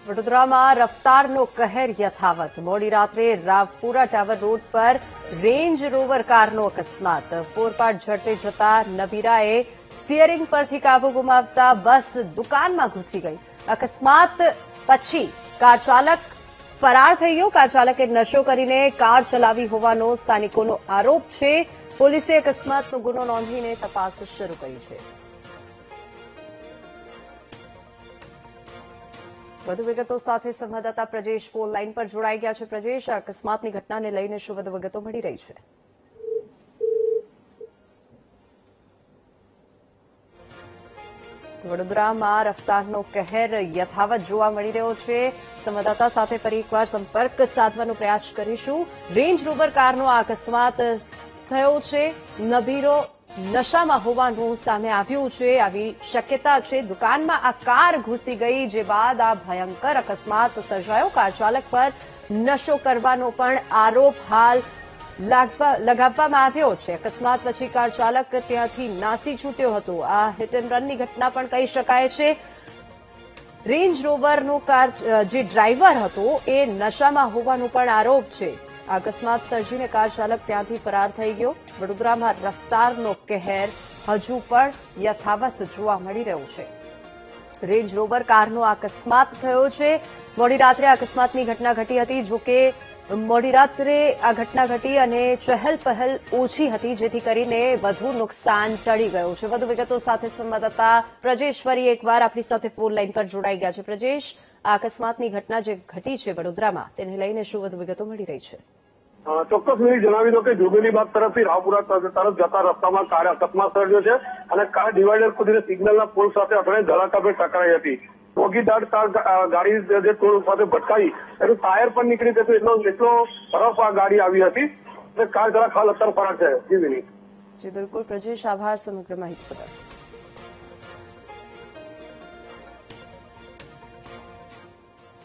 વડોદરામાં રફતારનો કહેર યથાવત. મોડી રાત્રે રાવપુરા ટાવર રોડ પર રેન્જ રોવર કારનો અકસ્માત. પૂરપાટ ઝડપે જતા નબીરાએ સ્ટીયરિંગ પરથી કાબુ ગુમાવતા બસ દુકાનમાં ઘૂસી ગઈ. અકસ્માત પછી કાર ચાલક ફરાર થઈ ગયો. કાર ચાલકે નશો કરીને કાર ચલાવી હોવાનો સ્થાનિકોનો આરોપ છે. પોલીસે અકસ્માતનો ગુનો નોંધીને તપાસ શરૂ કરી છે. વધુ વિગતો સાથે સંવાદદાતા પ્રજેશ ફોન લાઈન પર જોડાઈ ગયા છે. પ્રજેશ, અકસ્માતની ઘટનાને લઈને શું વધુ વિગતો મળી રહી છે? વડોદરામાં રફતારનો કહેર યથાવત જોવા મળી રહ્યો છે. સંવાદદાતા સાથે ફરી એકવાર સંપર્ક સાધવાનો પ્રયાસ કરીશું. રેન્જ રોવર કારનો આ અકસ્માત થયો છે. નબીરો નશામાં હોવાનું સામે આવ્યું છે. આવી શક્યતા છે. દુકાનમાં આ કાર ઘૂસી ગઈ, જે બાદ આ ભયંકર અકસ્માત સર્જાયો. કાર ચાલક પર નશો કરવાનો પણ આરોપ હાલ લગાવવામાં આવ્યો છે. અકસ્માત પછી કાર ચાલક ત્યાંથી નાસી છૂટ્યો હતો. આ હિટ એન્ડ રનની ઘટના પણ કહી શકાય છે. રેન્જ રોવરનો કાર જે ડ્રાઈવર હતો એ નશામાં હોવાનો પણ આરોપ છે. અકસ્માત સર્જીને કાર ચાલક ત્યાંથી ફરાર થઈ ગયો. વડોદરામાં રફતારનો કહેર હજુ પણ યથાવત જોવા મળી રહ્યો છે. રેન્જ રોવર કારનો અકસ્માત થયો છે. મોડી રાત્રે અકસ્માતની ઘટના ઘટી હતી. જોકે મોડી રાત્રે આ ઘટના ઘટી અને ચહેલ પહેલ ઓછી હતી, જેથી કરીને વધુ નુકસાન ટળી ગયું છે. વધુ વિગતો સાથે સંવાદદાતા પ્રજેશ ફરી એકવાર આપણી સાથે ફોન લાઈન પર જોડાઈ ગયા છે. પ્રજેશ, આ અકસ્માતની ઘટના જે ઘટી છે વડોદરામાં, તેને લઈને શું વધુ વિગતો મળી રહી છે? ચોક્કસ હું જણાવી દઉં કે જોબેલીબાગ તરફથી રાવપુરા તરફ જતા રસ્તામાં કાર અકસ્માત સર્જ્યો છે અને કાર ડિવાઈડર ખુદીને સિગ્નલના પોલ સાથે અથડાઈ ધડાકાભેર ટકરાઈ હતી. મોગીદાટ કાર ગાડી જે ટોલ સાથે ભટકાઈ એનું ટાયર પણ નીકળી જતું એટલો તરફ આ ગાડી આવી હતી અને કાર ચાલક હાલ અત્યારે ફરાર છે. જી બિલકુલ પ્રજેશ, આભાર સમગ્ર માહિતી બદલ.